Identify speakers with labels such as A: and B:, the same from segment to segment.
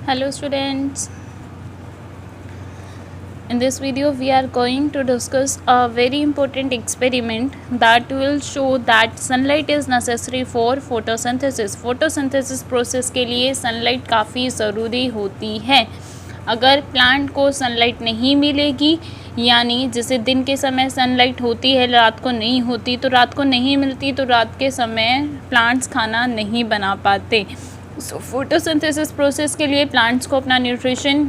A: Hello students, in this video we are going to discuss a very important experiment that will show that sunlight is necessary for photosynthesis. photosynthesis process के लिए sunlight काफ़ी ज़रूरी होती है। अगर plant को sunlight नहीं मिलेगी, यानी जैसे दिन के समय सनलाइट होती है रात को नहीं होती, तो रात को नहीं मिलती तो रात के समय प्लांट्स खाना नहीं बना पाते। सो फोटोसिंथेसिस प्रोसेस के लिए प्लांट्स को अपना न्यूट्रिशन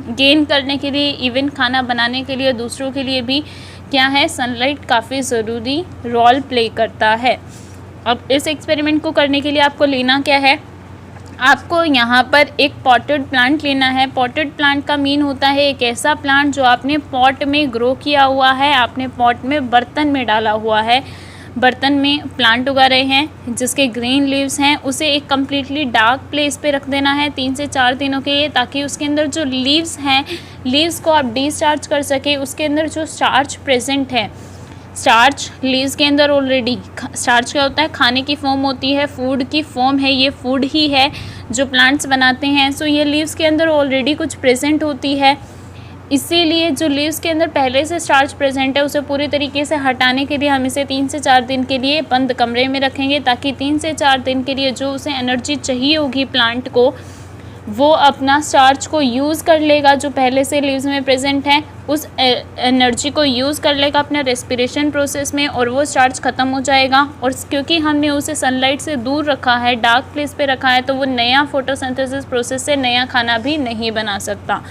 A: गेन करने के लिए, इवन खाना बनाने के लिए, दूसरों के लिए भी क्या है, सनलाइट काफ़ी ज़रूरी रोल प्ले करता है। अब इस एक्सपेरिमेंट को करने के लिए आपको लेना क्या है, आपको यहाँ पर एक पॉटेड प्लांट लेना है। पॉटेड प्लांट का मीन होता है एक ऐसा प्लांट जो आपने पॉट में ग्रो किया हुआ है, आपने पॉट में बर्तन में डाला हुआ है, बर्तन में प्लांट उगा रहे हैं जिसके ग्रीन लीव्स हैं, उसे एक कम्प्लीटली डार्क प्लेस पे रख देना है 3 से 4 दिनों के लिए, ताकि उसके अंदर जो लीव्स हैं, लीव्स को आप डिस्चार्ज कर सके। उसके अंदर जो स्टार्च प्रेजेंट है, स्टार्च लीव्स के अंदर ऑलरेडी, स्टार्च क्या होता है, खाने की फॉर्म होती है, फूड की फॉर्म है, ये फूड ही है जो प्लांट्स बनाते हैं। सो ये लीव्स के अंदर ऑलरेडी कुछ प्रेजेंट होती है, इसीलिए जो लीव्स के अंदर पहले से स्टार्च प्रेजेंट है उसे पूरी तरीके से हटाने के लिए हम इसे 3 से 4 दिन के लिए बंद कमरे में रखेंगे, ताकि 3 से 4 दिन के लिए जो उसे एनर्जी चाहिए होगी प्लांट को, वो अपना स्टार्च को यूज़ कर लेगा जो पहले से लीव्स में प्रेजेंट है, उस एनर्जी को यूज़ कर लेगा अपना रेस्पिरेशन प्रोसेस में, और वो स्टार्च ख़त्म हो जाएगा। और क्योंकि हमने उसे सनलाइट से दूर रखा है, डार्क प्लेस पे रखा है, तो वो नया फोटोसिंथेसिस प्रोसेस से नया खाना भी नहीं बना सकता।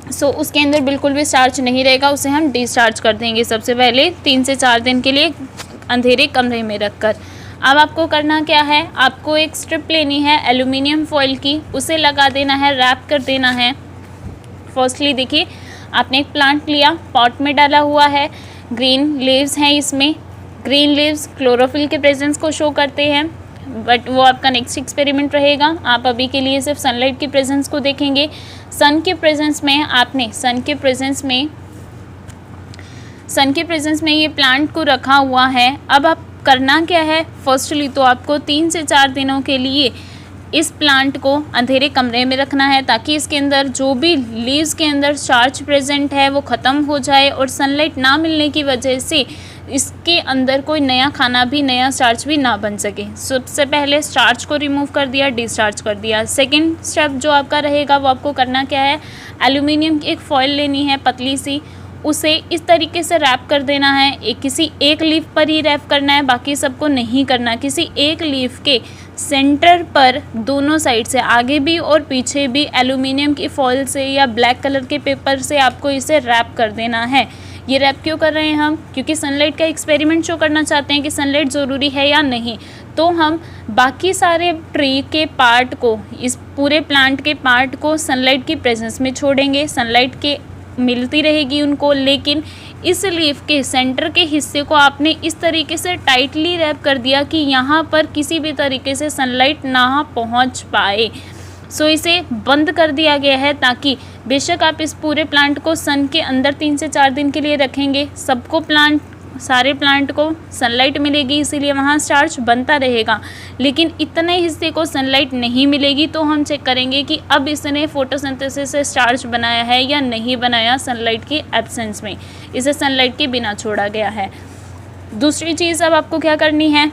A: सो उसके अंदर बिल्कुल भी स्टार्च नहीं रहेगा, उसे हम डिस्चार्ज कर देंगे सबसे पहले 3 से 4 दिन के लिए अंधेरे कमरे में रखकर। अब आपको करना क्या है, आपको एक स्ट्रिप लेनी है एल्यूमिनियम फॉइल की, उसे लगा देना है, रैप कर देना है। फर्स्टली देखिए, आपने एक प्लांट लिया, पॉट में डाला हुआ है, ग्रीन लीव्स हैं इसमें, ग्रीन लीव्स क्लोरोफिल के प्रेजेंस को शो करते हैं, बट वो आपका नेक्स्ट एक्सपेरिमेंट रहेगा। आप अभी के लिए सिर्फ सनलाइट की प्रेजेंस को देखेंगे। सन के प्रेजेंस में आपने सन के प्रेजेंस में ये प्लांट को रखा हुआ है। अब आप करना क्या है, फर्स्टली तो आपको 3 से 4 दिनों के लिए इस प्लांट को अंधेरे कमरे में रखना है, ताकि इसके अंदर जो भी लीव्स के अंदर स्टार्च प्रेजेंट है वो ख़त्म हो जाए, और सनलाइट ना मिलने की वजह से इसके अंदर कोई नया खाना भी, नया स्टार्च भी ना बन सके। सबसे पहले स्टार्च को रिमूव कर दिया, डिस्चार्ज कर दिया। सेकंड स्टेप जो आपका रहेगा वो आपको करना क्या है, एल्यूमिनियम की एक फॉइल लेनी है पतली सी, उसे इस तरीके से रैप कर देना है। किसी एक लीफ पर ही रैप करना है, बाकी सबको नहीं करना। किसी एक लीफ के सेंटर पर दोनों साइड से, आगे भी और पीछे भी, एल्यूमिनियम की फॉइल से या ब्लैक कलर के पेपर से आपको इसे रैप कर देना है। ये रैप क्यों कर रहे हैं हम, क्योंकि सनलाइट का एक्सपेरिमेंट शो करना चाहते हैं कि सनलाइट ज़रूरी है या नहीं। तो हम बाकी सारे ट्री के पार्ट को, इस पूरे प्लांट के पार्ट को सनलाइट की प्रेजेंस में छोड़ेंगे, सनलाइट के मिलती रहेगी उनको, लेकिन इस लीफ के सेंटर के हिस्से को आपने इस तरीके से टाइटली रैप कर दिया कि यहाँ पर किसी भी तरीके से सनलाइट ना पहुँच पाए। सो इसे बंद कर दिया गया है, ताकि बेशक आप इस पूरे प्लांट को सन के अंदर 3 से 4 दिन के लिए रखेंगे, सबको सारे प्लांट को सनलाइट मिलेगी, इसीलिए वहाँ स्टार्च बनता रहेगा, लेकिन इतने हिस्से को सनलाइट नहीं मिलेगी। तो हम चेक करेंगे कि अब इसने फोटोसिंथेसिस से स्टार्च बनाया है या नहीं बनाया, सनलाइट की एब्सेंस में, इसे सनलाइट के बिना छोड़ा गया है। दूसरी चीज़ अब आपको क्या करनी है,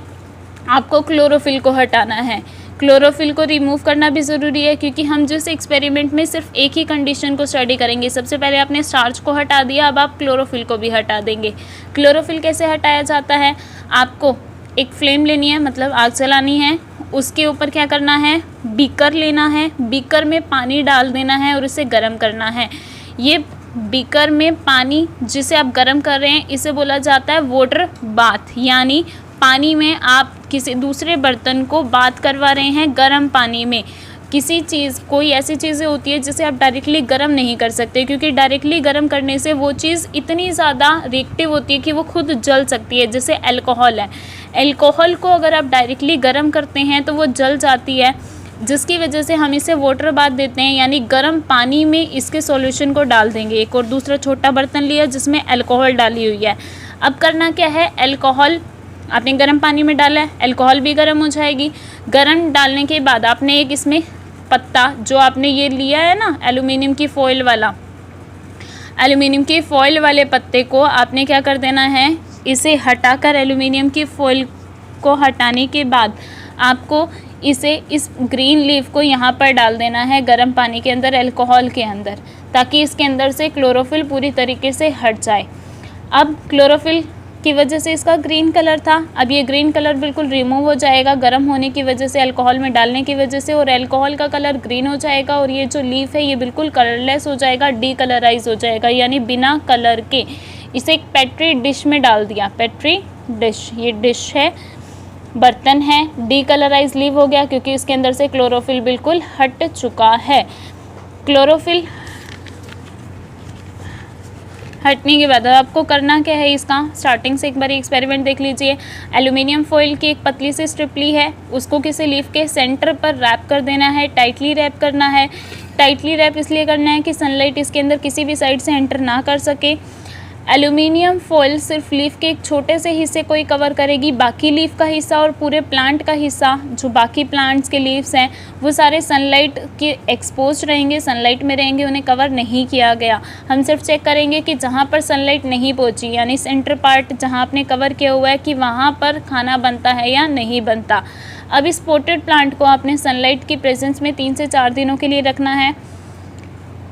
A: आपको क्लोरोफिल को हटाना है। क्लोरोफिल को रिमूव करना भी ज़रूरी है, क्योंकि हम जिस एक्सपेरिमेंट में सिर्फ एक ही कंडीशन को स्टडी करेंगे। सबसे पहले आपने स्टार्च को हटा दिया, अब आप क्लोरोफिल को भी हटा देंगे। क्लोरोफिल कैसे हटाया जाता है, आपको एक फ्लेम लेनी है, मतलब आग जलानी है, उसके ऊपर क्या करना है, बीकर लेना है, बीकर में पानी डाल देना है और इसे गर्म करना है। ये बीकर में पानी जिसे आप गर्म कर रहे हैं, इसे बोला जाता है वाटर बाथ, यानी पानी में आप किसी दूसरे बर्तन को बात करवा रहे हैं गर्म पानी में। किसी चीज़, कोई ऐसी चीज़ें होती है जिसे आप डायरेक्टली गर्म नहीं कर सकते, क्योंकि डायरेक्टली गर्म करने से वो चीज़ इतनी ज़्यादा रिएक्टिव होती है कि वो खुद जल सकती है। जैसे अल्कोहल है, अल्कोहल को अगर आप डायरेक्टली गर्म करते हैं तो वो जल जाती है, जिसकी वजह से हम इसे वाटर बाथ देते हैं, यानी गर्म पानी में इसके सॉल्यूशन को डाल देंगे। एक और दूसरा छोटा बर्तन लिया जिसमें अल्कोहल डाली हुई है। अब करना क्या है, अल्कोहल आपने गर्म पानी में डाला है, अल्कोहल भी गर्म हो जाएगी। गर्म डालने के बाद आपने एक इसमें पत्ता जो आपने ये लिया है ना एल्यूमिनियम की फॉइल वाला, एल्यूमिनियम की फॉइल वाले पत्ते को आपने क्या कर देना है, इसे हटाकर एल्यूमिनियम की फॉइल को हटाने के बाद आपको इसे इस ग्रीन लीफ को यहाँ पर डाल देना है गर्म पानी के अंदर, अल्कोहल के अंदर, ताकि इसके अंदर से क्लोरोफिल पूरी तरीके से हट जाए। अब क्लोरोफिल की वजह से इसका ग्रीन कलर था, अब ये ग्रीन कलर बिल्कुल रिमूव हो जाएगा गर्म होने की वजह से, अल्कोहल में डालने की वजह से, और अल्कोहल का कलर ग्रीन हो जाएगा और ये जो लीफ है ये बिल्कुल कलरलेस हो जाएगा, डीकलराइज हो जाएगा, यानी बिना कलर के। इसे एक पेट्री डिश में डाल दिया, पेट्री डिश, ये डिश है, बर्तन है, डीकलराइज लीव हो गया क्योंकि इसके अंदर से क्लोरोफिल बिल्कुल हट चुका है। क्लोरोफिल हटने के बाद आपको करना क्या है, इसका स्टार्टिंग से एक बार एक्सपेरिमेंट देख लीजिए। एल्यूमिनियम फॉइल की एक पतली सी स्ट्रिप ली है, उसको किसी लीफ के सेंटर पर रैप कर देना है, टाइटली रैप करना है। टाइटली रैप इसलिए करना है कि सनलाइट इसके अंदर किसी भी साइड से एंटर ना कर सके। एल्यूमिनियम फॉइल सिर्फ लीफ के एक छोटे से हिस्से को ही कवर करेगी, बाकी लीफ का हिस्सा और पूरे प्लांट का हिस्सा, जो बाकी प्लांट्स के लीव्स हैं वो सारे सनलाइट के एक्सपोज रहेंगे, सनलाइट में रहेंगे, उन्हें कवर नहीं किया गया। हम सिर्फ चेक करेंगे कि जहाँ पर सनलाइट नहीं पहुँची, यानी सेंटर पार्ट जहाँ आपने कवर किया हुआ है, कि वहाँ पर खाना बनता है या नहीं बनता। अब इस पोटेड प्लांट को आपने सनलाइट की प्रेजेंस में 3 से 4 दिनों के लिए रखना है।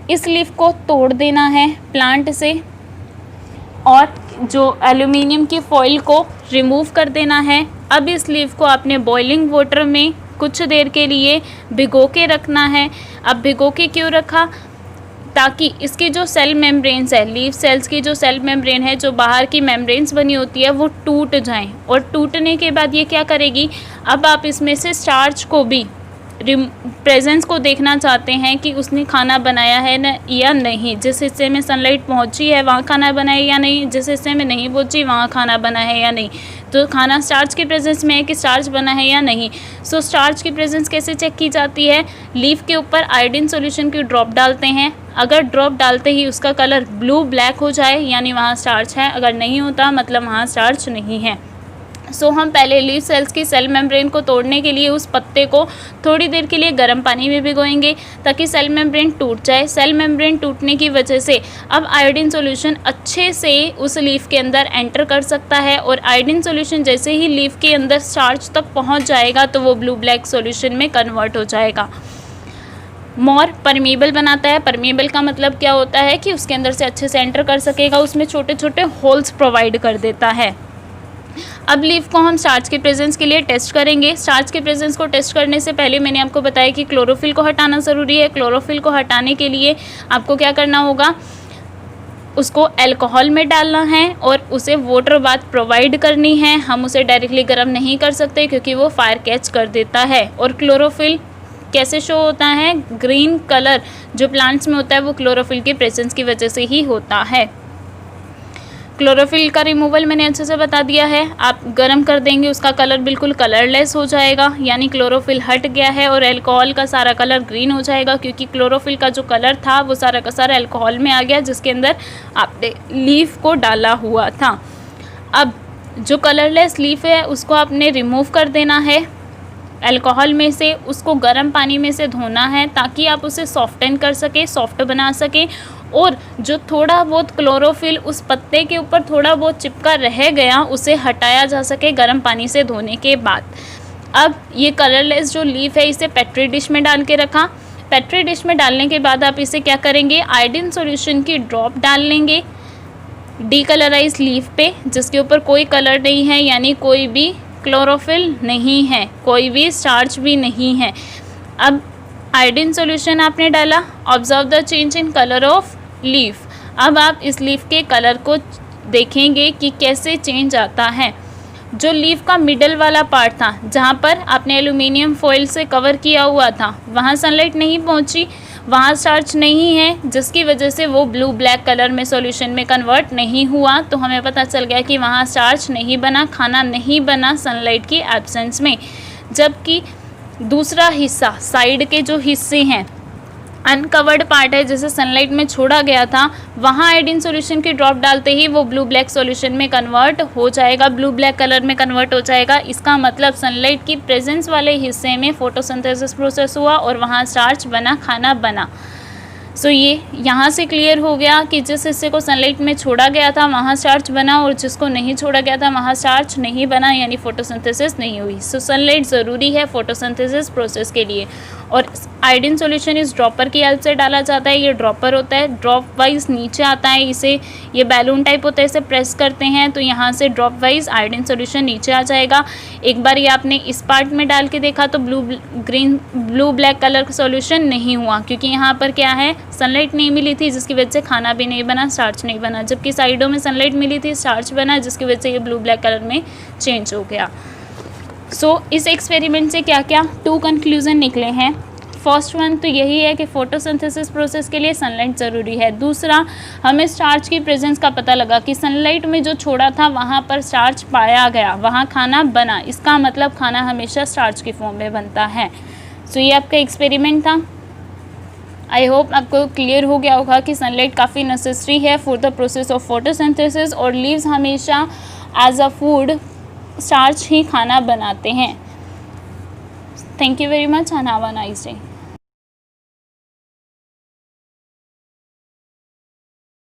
A: इस लीफ को तोड़ देना है प्लांट से और जो एल्यूमिनियम की फॉइल को रिमूव कर देना है। अब इस लीफ को आपने बॉइलिंग वाटर में कुछ देर के लिए भिगो के रखना है। अब भिगो के क्यों रखा, ताकि इसकी जो सेल मेम्ब्रेन्स है, लीफ सेल्स की जो सेल मेम्ब्रेन है, जो बाहर की मेम्ब्रेन्स बनी होती है, वो टूट जाएं। और टूटने के बाद ये क्या करेगी, अब आप इसमें से स्टार्च को भी प्रेजेंस को देखना चाहते हैं कि उसने खाना बनाया है न या नहीं। जिस हिस्से में सनलाइट पहुंची है वहाँ खाना बना है या नहीं, जिस हिस्से में नहीं पहुंची वहाँ खाना बना है या नहीं। तो खाना स्टार्च की प्रेजेंस में है कि स्टार्च बना है या नहीं। सो स्टार्च की प्रेजेंस कैसे चेक की जाती है, लीफ के ऊपर आयोडीन सॉल्यूशन की ड्रॉप डालते हैं। अगर ड्रॉप डालते ही उसका कलर ब्लू ब्लैक हो जाए यानी वहाँ स्टार्च है, अगर नहीं होता मतलब वहाँ स्टार्च नहीं है। सो हम पहले लीफ सेल्स की सेल मेम्ब्रेन को तोड़ने के लिए उस पत्ते को थोड़ी देर के लिए गर्म पानी में भिगोएंगे ताकि सेल मेम्ब्रेन टूट जाए। सेल मेम्ब्रेन टूटने की वजह से अब आयोडीन सॉल्यूशन अच्छे से उस लीफ के अंदर एंटर कर सकता है और आयोडीन सॉल्यूशन जैसे ही लीफ के अंदर स्टार्च तक पहुंच जाएगा तो वो ब्लू ब्लैक सॉल्यूशन में कन्वर्ट हो जाएगा। मोर परमीबल बनाता है। परमीबल का मतलब क्या होता है कि उसके अंदर से अच्छे से एंटर कर सकेगा, उसमें छोटे छोटे होल्स प्रोवाइड कर देता है। अब लीफ को हम स्टार्च के प्रेजेंस के लिए टेस्ट करेंगे। स्टार्च के प्रेजेंस को टेस्ट करने से पहले मैंने आपको बताया कि क्लोरोफिल को हटाना ज़रूरी है। क्लोरोफिल को हटाने के लिए आपको क्या करना होगा, उसको अल्कोहल में डालना है और उसे वाटर बाथ प्रोवाइड करनी है। हम उसे डायरेक्टली गर्म नहीं कर सकते क्योंकि वो फायर कैच कर देता है। और क्लोरोफिल कैसे शो होता है, ग्रीन कलर जो प्लांट्स में होता है वो क्लोरोफिल की प्रेजेंस की वजह से ही होता है। क्लोरोफिल का रिमूवल मैंने अच्छे से बता दिया है। आप गर्म कर देंगे उसका कलर बिल्कुल कलरलेस हो जाएगा, यानी क्लोरोफिल हट गया है और अल्कोहल का सारा कलर ग्रीन हो जाएगा क्योंकि क्लोरोफिल का जो कलर था वो सारा का सारा अल्कोहल में आ गया जिसके अंदर आपने लीफ को डाला हुआ था। अब जो कलरलेस लीफ है उसको आपने रिमूव कर देना है अल्कोहल में से, उसको गर्म पानी में से धोना है ताकि आप उसे सॉफ्टन कर सकें, सॉफ्ट बना सकें। और जो थोड़ा बहुत क्लोरोफिल उस पत्ते के ऊपर थोड़ा बहुत चिपका रह गया उसे हटाया जा सके गर्म पानी से धोने के बाद। अब ये कलरलेस जो लीफ है इसे पेट्री डिश में डाल के रखा। पेट्री डिश में डालने के बाद आप इसे क्या करेंगे, आयोडीन सॉल्यूशन की ड्रॉप डाल लेंगे डीकलराइज लीफ पे जिसके ऊपर कोई कलर नहीं है, यानी कोई भी क्लोरोफिल नहीं है, कोई भी स्टार्च भी नहीं है। अब आयोडीन सॉल्यूशन आपने डाला, observe the change in colour of leaf. अब आप इस लीफ के कलर को देखेंगे कि कैसे चेंज आता है। जो लीफ का मिडल वाला पार्ट था जहाँ पर आपने एल्यूमिनियम फॉइल से कवर किया हुआ था वहाँ सनलाइट नहीं पहुँची, वहाँ स्टार्च नहीं है जिसकी वजह से वो ब्लू ब्लैक कलर में सॉल्यूशन में कन्वर्ट नहीं हुआ। तो हमें पता चल गया कि वहाँ स्टार्च नहीं बना, खाना नहीं बना सनलाइट की एब्सेंस में। जबकि दूसरा हिस्सा साइड के जो हिस्से हैं अनकवर्ड पार्ट है, जैसे सनलाइट में छोड़ा गया था, वहाँ आयोडीन सॉल्यूशन की ड्रॉप डालते ही वो ब्लू ब्लैक सॉल्यूशन में कन्वर्ट हो जाएगा, ब्लू ब्लैक कलर में कन्वर्ट हो जाएगा। इसका मतलब सनलाइट की प्रेजेंस वाले हिस्से में फोटोसिंथेसिस प्रोसेस हुआ और वहाँ स्टार्च बना, खाना बना। सो ये यहाँ से क्लियर हो गया कि जिस हिस्से को सनलाइट में छोड़ा गया था वहाँ स्टार्च बना और जिसको नहीं छोड़ा गया था वहाँ स्टार्च नहीं बना, यानी फोटोसिंथेसिस नहीं हुई। सो सनलाइट ज़रूरी है फोटोसिंथेसिस प्रोसेस के लिए। और आयोडीन सॉल्यूशन इस ड्रॉपर की हेल्प से डाला जाता है। ये ड्रॉपर होता है, ड्रॉप वाइज नीचे आता है, इसे ये बैलून टाइप होता है, इसे प्रेस करते हैं तो यहाँ से ड्रॉप वाइज आयोडीन सॉल्यूशन नीचे आ जाएगा। एक बार ये आपने इस पार्ट में डाल के देखा तो ब्लू ब्लैक कलर का सॉल्यूशन नहीं हुआ, क्योंकि यहाँ पर क्या है, सनलाइट नहीं मिली थी जिसकी वजह से खाना भी नहीं बना, स्टार्च नहीं बना। जबकि साइडों में सनलाइट मिली थी, स्टार्च बना, जिसकी वजह से ये ब्लू ब्लैक कलर में चेंज हो गया। सो इस एक्सपेरिमेंट से क्या क्या 2 कंक्लूजन निकले हैं। फर्स्ट वन तो यही है कि फोटोसिंथेसिस प्रोसेस के लिए सनलाइट ज़रूरी है। दूसरा, हमें स्टार्च की प्रेजेंस का पता लगा कि सनलाइट में जो छोड़ा था वहाँ पर स्टार्च पाया गया, वहाँ खाना बना। इसका मतलब खाना हमेशा स्टार्च की फॉर्म में बनता है। सो ये आपका एक्सपेरिमेंट था। आई होप आपको क्लियर हो गया होगा कि सनलाइट काफ़ी नेसेसरी है for the process of photosynthesis, और लीव्स हमेशा एज अ फूड स्टार्च ही खाना बनाते हैं। Thank you very much and have a nice day.